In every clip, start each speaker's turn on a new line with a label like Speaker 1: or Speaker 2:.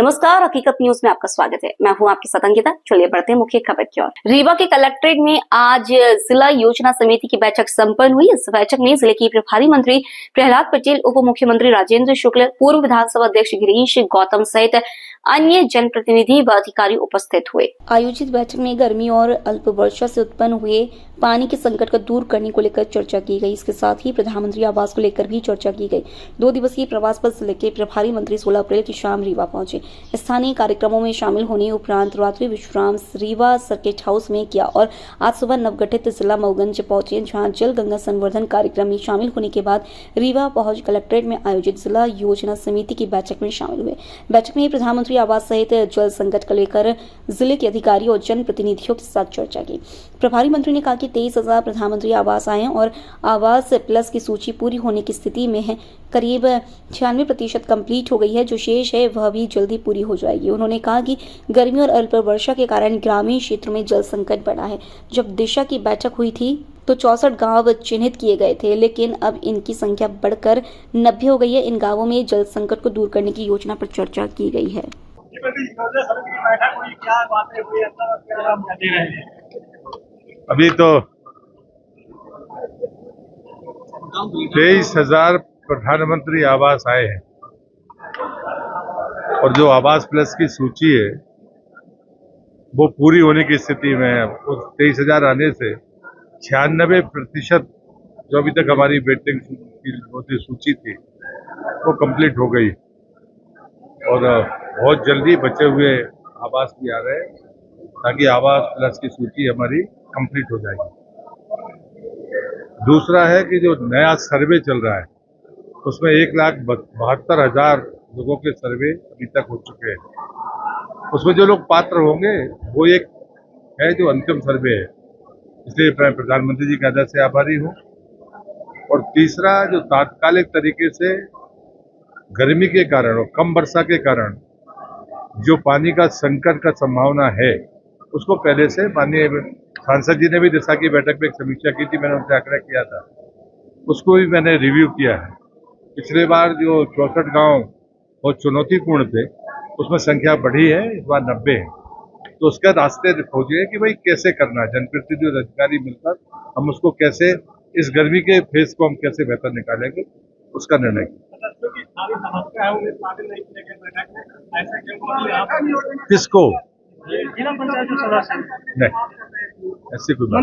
Speaker 1: नमस्कार, हकीकत न्यूज में आपका स्वागत है। मैं हूं आपके साथ अंकिता। चलिए बढ़ते हैं मुख्य खबर की ओर। रीवा के कलेक्ट्रेट में आज जिला योजना समिति की बैठक संपन्न हुई। इस बैठक में जिले के प्रभारी मंत्री प्रहलाद पटेल, उप मुख्यमंत्री राजेंद्र शुक्ल, पूर्व विधानसभा अध्यक्ष गिरीश गौतम सहित अन्य जनप्रतिनिधि व अधिकारी उपस्थित हुए। आयोजित बैठक में गर्मी और अल्प वर्षा से उत्पन्न हुए पानी के संकट को दूर करने को लेकर चर्चा की गई। इसके साथ ही प्रधानमंत्री आवास को लेकर भी चर्चा की गई। 2 दिवसीय प्रवास पर जिले के प्रभारी मंत्री 16 अप्रैल की शाम रीवा पहुंचे। स्थानीय कार्यक्रमों में शामिल होने उपरांत रात्रि विश्राम रीवा सर्किट हाउस में किया और आज सुबह नवगठित जिला मऊगंज पहुंचे, जहां जल गंगा संवर्धन कार्यक्रम में शामिल होने के बाद रीवा पहुंच कलेक्ट्रेट में आयोजित जिला योजना समिति की बैठक में शामिल हुए। बैठक में प्रधानमंत्री आवास सहित जल संकट को लेकर जिले के अधिकारी और जनप्रतिनिधियों के साथ चर्चा की। प्रभारी मंत्री ने कहा कि 23,000 प्रधानमंत्री आवास आए और आवास प्लस की सूची पूरी होने की स्थिति में है। करीब 96% कंप्लीट हो गई है। जो शेष है वह भी जल्दी पूरी हो जाएगी। उन्होंने कहा कि गर्मी और अल्प वर्षा के कारण ग्रामीण क्षेत्रों में जल संकट बढ़ा है। जब दिशा की बैठक हुई थी तो 64 गांव चिन्हित किए गए थे, लेकिन अब इनकी संख्या बढ़कर 90 हो गई है। इन गांवों में जल संकट को दूर करने की योजना पर चर्चा की गई है।
Speaker 2: अभी तो 23,000 प्रधानमंत्री आवास आए हैं और जो आवास प्लस की सूची है वो पूरी होने की स्थिति में है। उस 23,000 आने से 96% जो अभी तक हमारी वेटिंग की सूची थी वो कंप्लीट हो गई और बहुत जल्दी बचे हुए आवास भी आ रहे हैं ताकि आवास प्लस की सूची हमारी कंप्लीट हो जाएगी। दूसरा है कि जो नया सर्वे चल रहा है उसमें 1,72,000 लोगों के सर्वे अभी तक हो चुके हैं। उसमें जो लोग पात्र होंगे वो एक है जो अंतिम सर्वे है, इसलिए मैं प्रधानमंत्री जी के आदेश से आभारी हूँ। और तीसरा जो तात्कालिक तरीके से गर्मी के कारण और कम वर्षा के कारण जो पानी का संकट का संभावना है उसको पहले से माननीय सांसद जी ने भी दिशा की बैठक में एक समीक्षा की थी, मैंने उनसे आग्रह किया था, उसको भी मैंने रिव्यू किया है। पिछले बार जो 64 गांव बहुत चुनौतीपूर्ण थे उसमें संख्या बढ़ी है, इस बार 90 है। तो उसके रास्ते खोजिए कि भाई कैसे करना है, जनप्रतिनिधि और अधिकारी मिलकर हम उसको कैसे इस गर्मी के फेज को हम कैसे बेहतर निकालेंगे, उसका निर्णय किसको नहीं ऐसी कोई बात।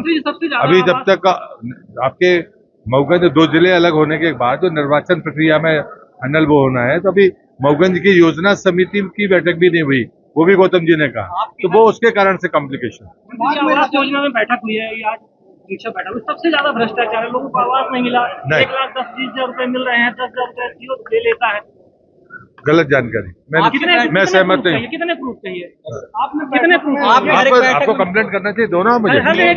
Speaker 2: अभी जब तक आपके मऊगंज 2 जिले अलग होने के बाद जो निर्वाचन प्रक्रिया में फाइनल वो होना है, तो अभी मऊगंज की योजना समिति की बैठक भी नहीं हुई, वो भी गौतम जी ने कहा, तो वो उसके कारण से कॉम्प्लिकेशन।
Speaker 3: योजना में बैठक हुई है, आज बैठक सबसे ज्यादा भ्रष्टाचार है, लोगों को आवास नहीं मिला। 1,10,000 रुपए मिल रहे हैं, 10,000 रुपए ले लेता है।
Speaker 2: गलत जानकारी। मैं सहमत नहीं।
Speaker 3: कितने प्रूफ चाहिए? आपने कितने प्रूफ?
Speaker 2: आपको कंप्लेंट करना चाहिए दोनों मुझे। नहीं,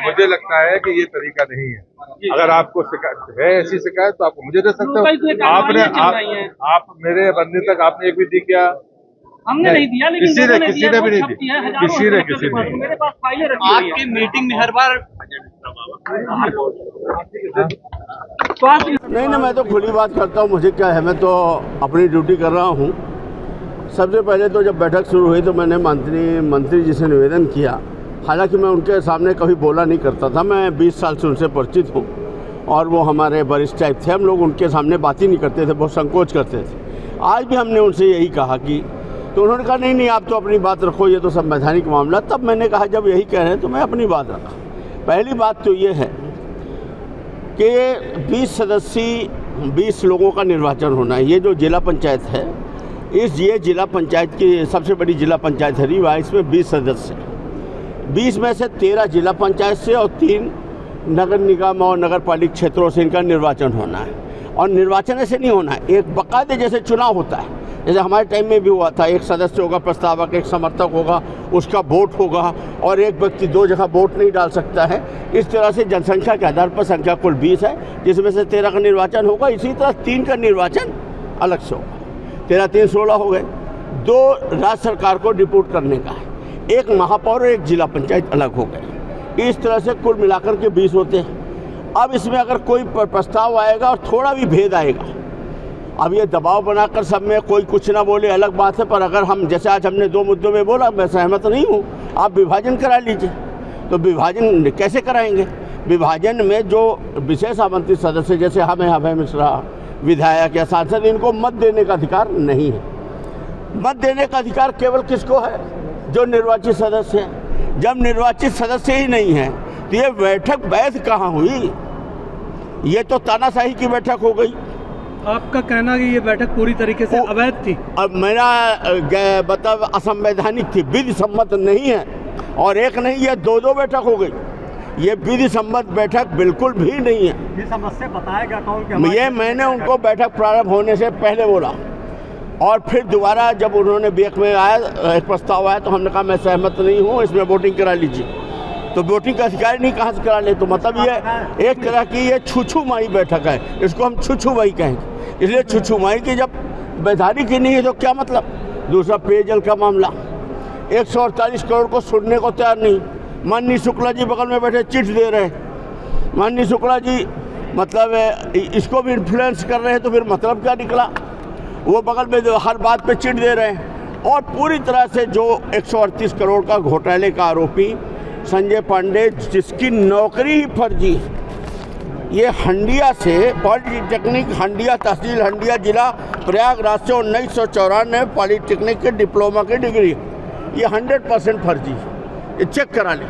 Speaker 2: मुझे लगता है कि ये तरीका नहीं है। अगर आपको शिकायत है, ऐसी शिकायत तो आपको मुझे दे सकते हो। आप मेरे बनने तक आपने एक भी दी क्या?
Speaker 3: हमने नहीं दिया, लेकिन
Speaker 2: किसी ने भी नहीं दी, किसी ने
Speaker 3: मेरे पास फाइलें रखी हुई हैं।
Speaker 4: आपकी मीटिंग में हर बार
Speaker 5: नहीं ना, मैं तो खुली बात करता हूँ। मुझे क्या है, मैं तो अपनी ड्यूटी कर रहा हूँ। सबसे पहले तो जब बैठक शुरू हुई तो मैंने मंत्री जी से निवेदन किया। हालांकि मैं उनके सामने कभी बोला नहीं करता था, मैं 20 साल से उनसे परिचित हूँ और वो हमारे वरिष्ठ टाइप थे। हम लोग उनके सामने बात ही नहीं करते थे, बहुत संकोच करते थे। आज भी हमने उनसे यही कहा कि, तो उन्होंने कहा नहीं आप तो अपनी बात रखो, ये तो संवैधानिक मामला। तब मैंने कहा जब यही कह रहे हैं तो मैं अपनी बात रखा। पहली बात तो ये है कि 20 सदस्यीय 20 लोगों का निर्वाचन होना है। ये जो जिला पंचायत है, ये जिला पंचायत की सबसे बड़ी जिला पंचायत है रीवा। इसमें 20 सदस्य हैं। 20 में से 13 जिला पंचायत से और 3 नगर निगम और नगर पालिक क्षेत्रों से इनका निर्वाचन होना है। और निर्वाचन ऐसे नहीं होना है, एक बाकायदे जैसे चुनाव होता है, जैसे हमारे टाइम में भी हुआ था। एक सदस्य होगा, प्रस्तावक, एक समर्थक होगा, उसका वोट होगा और एक व्यक्ति 2 जगह वोट नहीं डाल सकता है। इस तरह से जनसंख्या के आधार पर संख्या कुल 20 है, जिसमें से 13 का निर्वाचन होगा। इसी तरह 3 का निर्वाचन अलग से होगा। 13 3 16 हो गए। 2 राज्य सरकार को रिपोर्ट करने का है, एक महापौर और एक जिला पंचायत अलग हो गए। इस तरह से कुल मिलाकर के 20 होते हैं। अब इसमें अगर कोई प्रस्ताव आएगा और थोड़ा भी भेद आएगा अब ये दबाव बनाकर सब में कोई कुछ ना बोले अलग बात है, पर अगर हम जैसे आज हमने 2 मुद्दों में बोला, मैं सहमत नहीं हूँ, आप विभाजन करा लीजिए। तो विभाजन कैसे कराएंगे? विभाजन में जो विशेष आमंत्रित सदस्य जैसे हमें अभय मिश्रा, विधायक या सांसद, इनको मत देने का अधिकार नहीं है। मत देने का अधिकार केवल किसको है? जो निर्वाचित सदस्य हैं। जब निर्वाचित सदस्य ही नहीं है तो ये बैठक वैध कहाँ हुई? ये तो तानाशाही की बैठक हो गई।
Speaker 3: आपका कहना कि ये बैठक पूरी तरीके से अवैध थी?
Speaker 5: अब मेरा मतलब असंवैधानिक थी, विधि सम्मत नहीं है। और एक नहीं, ये 2 बैठक हो गई। ये विधि सम्मत बैठक बिल्कुल भी नहीं है।
Speaker 3: ये समस्या बताएगा कौन?
Speaker 5: ये मैंने उनको बैठक प्रारंभ होने से पहले बोला, और फिर दोबारा जब उन्होंने बीच में आया एक प्रस्ताव आया तो हमने कहा मैं सहमत नहीं हूँ, इसमें वोटिंग करा लीजिए। तो वोटिंग का अधिकार नहीं कहाँ से करा ले? तो मतलब ये एक तरह की ये छुछुमाई बैठक है, इसको हम छुछुमाई कहेंगे। इसलिए छुछुमाई की जब वैधानिक ही नहीं है तो क्या मतलब? दूसरा पेयजल का मामला, 148 करोड़ को सुनने को तैयार नहीं। माननीय शुक्ला जी बगल में बैठे चिट दे रहे हैं। माननीय शुक्ला जी मतलब इसको भी इन्फ्लुएंस कर रहे हैं, तो फिर मतलब क्या निकला? वो बगल में हर बात पे चिट दे रहे हैं। और पूरी तरह से जो 138 करोड़ का घोटाले का आरोपी संजय पांडे, जिसकी नौकरी ही फर्जी, ये हंडिया से पॉलिटेक्निक हंडिया, तहसील हंडिया, जिला प्रयागराज से 1994 पॉलिटेक्निक के डिप्लोमा की डिग्री, ये 100% फर्जी, ये चेक करा लें।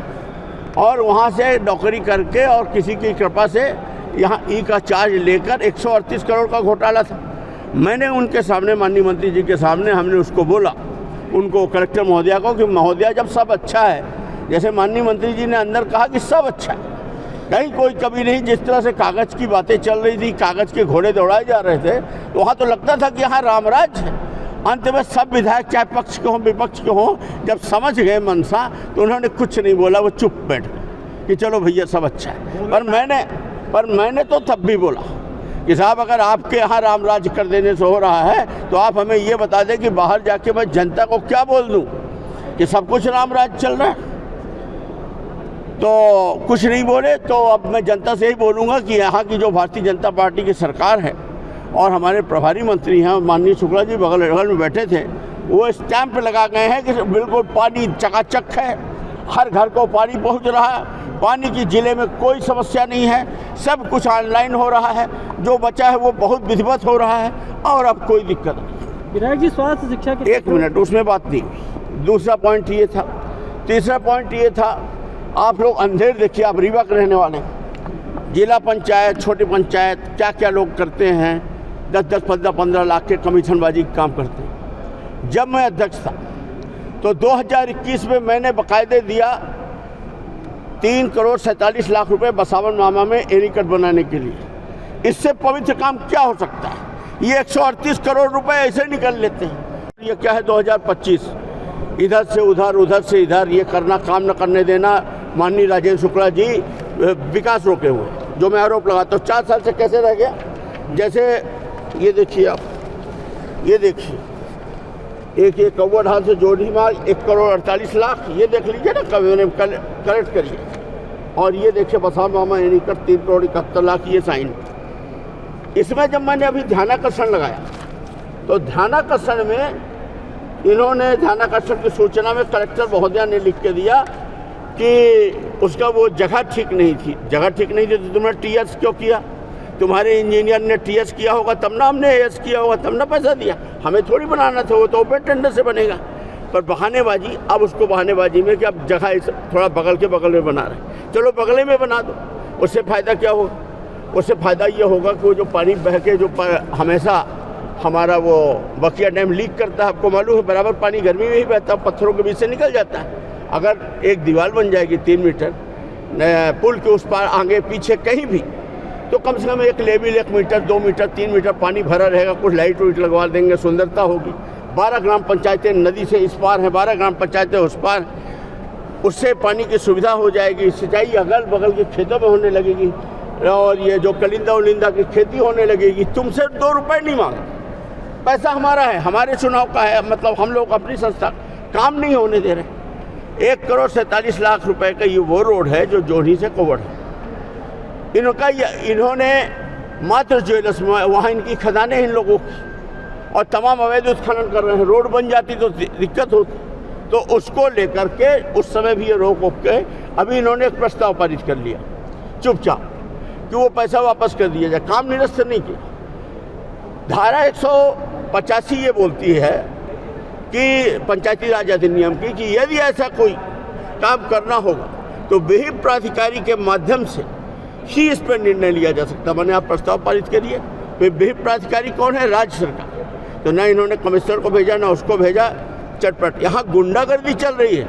Speaker 5: और वहाँ से नौकरी करके और किसी की कृपा से यहाँ ई का चार्ज लेकर 138 करोड़ का घोटाला था। मैंने उनके सामने, माननीय मंत्री जी के सामने, हमने उसको बोला, उनको कलेक्टर महोदया को, कि महोदया जब सब अच्छा है, जैसे माननीय मंत्री जी ने अंदर कहा कि सब अच्छा है, कहीं कोई कभी नहीं, जिस तरह से कागज़ की बातें चल रही थी, कागज़ के घोड़े दौड़ाए जा रहे थे, तो वहाँ तो लगता था कि यहाँ रामराज है। अंत में सब विधायक, चाहे पक्ष के हों विपक्ष के हों, जब समझ गए मनसा, तो उन्होंने कुछ नहीं बोला, वो चुप बैठ गए कि चलो भैया सब अच्छा है। पर मैंने तो तब भी बोला कि साहब अगर आपके यहाँ रामराज कर देने से हो रहा है तो आप हमें ये बता दें कि बाहर जाके मैं जनता को क्या बोल दूँ कि सब कुछ रामराज चल रहा है। तो कुछ नहीं बोले, तो अब मैं जनता से ही बोलूँगा कि यहाँ की जो भारतीय जनता पार्टी की सरकार है और हमारे प्रभारी मंत्री हैं माननीय शुक्ला जी बगल में बैठे थे, वो स्टैंप लगा गए हैं कि बिल्कुल पानी चकाचक है, हर घर को पानी पहुँच रहा है, पानी की जिले में कोई समस्या नहीं है, सब कुछ ऑनलाइन हो रहा है, जो बचा है वो बहुत विधिवत हो रहा है, और अब कोई दिक्कत नहीं।
Speaker 3: विधायक जी, स्वास्थ्य शिक्षा के
Speaker 5: 1 मिनट, उसमें बात नहीं। दूसरा पॉइंट ये था। तीसरा पॉइंट ये था, आप लोग अंधेर देखिए, आप रीवा के रहने वाले, जिला पंचायत, छोटी पंचायत, क्या क्या लोग करते हैं, 10-10, 15-15 लाख के कमीशनबाजी का काम करते हैं। जब मैं अध्यक्ष था तो 2021 में मैंने बाकायदे दिया 3 करोड़ 47 लाख रुपए बसावन मामा में एनीकट बनाने के लिए। इससे पवित्र काम क्या हो सकता है? ये 138 करोड़ रुपए ऐसे निकल लेते हैं। ये क्या है 2025, इधर से उधर, उधर से इधर, ये करना, काम न करने देना। माननीय राजेंद्र शुक्ला जी विकास रोके हुए, जो मैं आरोप लगाता हूँ 4 साल से कैसे रह गया। जैसे ये देखिए आप, ये देखिए, एक ये कौवा ढाल से जोड़ी मार्ग 1 करोड़ 48 लाख, ये देख लीजिए ना, कभी मैंने करेक्ट करिए। और ये देखिए बसावन मामा एनीकट 3 करोड़ 71 लाख, ये साइन। इसमें जब मैंने अभी ध्यानाकर्षण लगाया तो ध्यानाकर्षण में इन्होंने, ध्यानाकर्षण की सूचना में कलेक्टर महोदया ने लिख के दिया कि उसका वो जगह ठीक नहीं थी। जगह ठीक नहीं थी तो तुमने टीएस क्यों किया? तुम्हारे इंजीनियर ने टीएस किया होगा तब ना हमने एएस किया होगा, तब ना पैसा दिया, हमें थोड़ी बनाना था, वो तो ओपन टेंडर से बनेगा। पर बहानेबाजी, अब उसको बहानेबाजी में कि अब जगह थोड़ा बगल के बगल में बना रहे, चलो बगले में बना दो। उससे फ़ायदा क्या होगा? उससे फ़ायदा ये होगा कि वो जो पानी बह के जो हमेशा हमारा वो बकिया डैम लीक करता है, आपको मालूम है, बराबर पानी गर्मी में ही बहता है, पत्थरों के बीच से निकल जाता है। अगर एक दीवार बन जाएगी 3 मीटर पुल के उस पार आगे पीछे कहीं भी, तो कम से कम एक लेवल 1 मीटर 2 मीटर 3 मीटर पानी भरा रहेगा। कुछ लाइट वाइट लगवा देंगे, सुंदरता होगी। 12 ग्राम पंचायतें नदी से इस पार हैं, 12 ग्राम पंचायतें उस पार, उससे पानी की सुविधा हो जाएगी। सिंचाई अगल बगल के खेतों में होने लगेगी, और ये जो कलिंदा उलिंदा की खेती होने लगेगी। तुमसे 2 रुपये नहीं मांगे, पैसा हमारा है, हमारे चुनाव का है, मतलब हम लोग अपनी संस्था काम नहीं होने दे रहे। 1 करोड़ 47 लाख रुपए का ये वो रोड है जो जोड़ी से कोवड़ है। इन्होंने मात्र ज्वेलर्स में, वहाँ इनकी खजाने हैं इन लोगों की, और तमाम अवैध उत्खनन कर रहे हैं। रोड बन जाती तो दिक्कत होती, तो उसको लेकर के उस समय भी ये रोक के अभी इन्होंने एक प्रस्ताव पारित कर लिया चुपचाप कि वो पैसा वापस कर दिया जाए, काम निरस्त नहीं किया। धारा 185 ये बोलती है कि पंचायती राज अधिनियम की कि यदि ऐसा कोई काम करना होगा तो विहित प्राधिकारी के माध्यम से ही इस पर निर्णय लिया जा सकता। मैंने आप प्रस्ताव पारित करिए। विहित प्राधिकारी कौन है? राज्य सरकार। तो ना इन्होंने कमिश्नर को भेजा ना उसको भेजा, चटपट। यहाँ गुंडागर्दी चल रही है,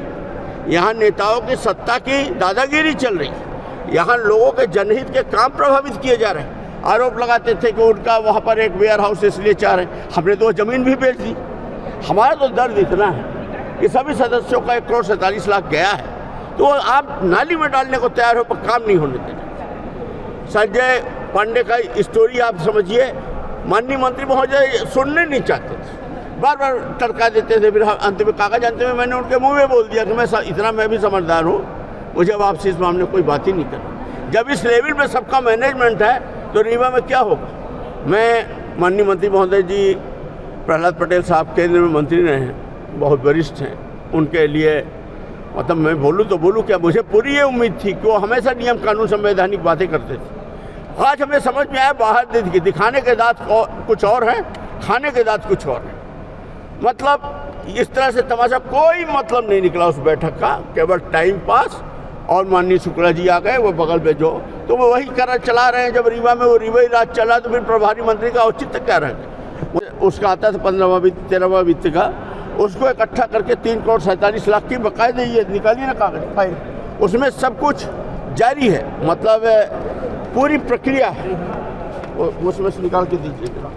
Speaker 5: यहाँ नेताओं की सत्ता की दादागिरी चल रही है, यहाँ लोगों के जनहित के काम प्रभावित किए जा रहे हैं। आरोप लगाते थे कि उनका वहाँ पर एक वेयर हाउस इसलिए चाह रहे हैं, हमने तो ज़मीन भी बेच दी। हमारा तो दर्द इतना है कि सभी सदस्यों का 1,47,00,000 गया है, तो आप नाली में डालने को तैयार हो पर काम नहीं होने देना। संजय पांडे का स्टोरी आप समझिए, माननीय मंत्री महोदय सुनने नहीं चाहते थे, बार बार टरका देते थे। फिर अंत में कागज अंत में मैंने उनके मुंह में बोल दिया कि मैं भी समझदार हूँ, मुझे आपसे इस मामले में कोई बात ही नहीं करनी। जब इस लेवल में सबका मैनेजमेंट है तो रीवा में क्या होगा? मैं माननीय मंत्री महोदय जी प्रहलाद पटेल साहब केंद्र में मंत्री रहे हैं, बहुत वरिष्ठ हैं, उनके लिए मतलब मैं बोलूँ तो बोलूँ क्या, मुझे पूरी ये उम्मीद थी कि वो हमेशा नियम कानून संवैधानिक बातें करते थे। आज हमें समझ में आया बाहर दिखाने के दांत कुछ और है, खाने के दांत कुछ और है। मतलब इस तरह से तमाशा, कोई मतलब नहीं निकला उस बैठक का, केवल टाइम पास। और माननीय शुक्ला जी आ गए, वो बगल में जो, तो वो वही कर चला रहे हैं। जब रीवा में वो रीवा ही राज चला तो फिर प्रभारी मंत्री का औचित्य क्या रह गया? उसका आता था 15वां वित्त 13वां वित्त का, उसको इकट्ठा करके 3,47,00,000 की बकायदे ये निकालिए ना कागज फाइल, उसमें सब कुछ जारी है, मतलब पूरी प्रक्रिया है, उसमें से निकाल के दीजिएगा।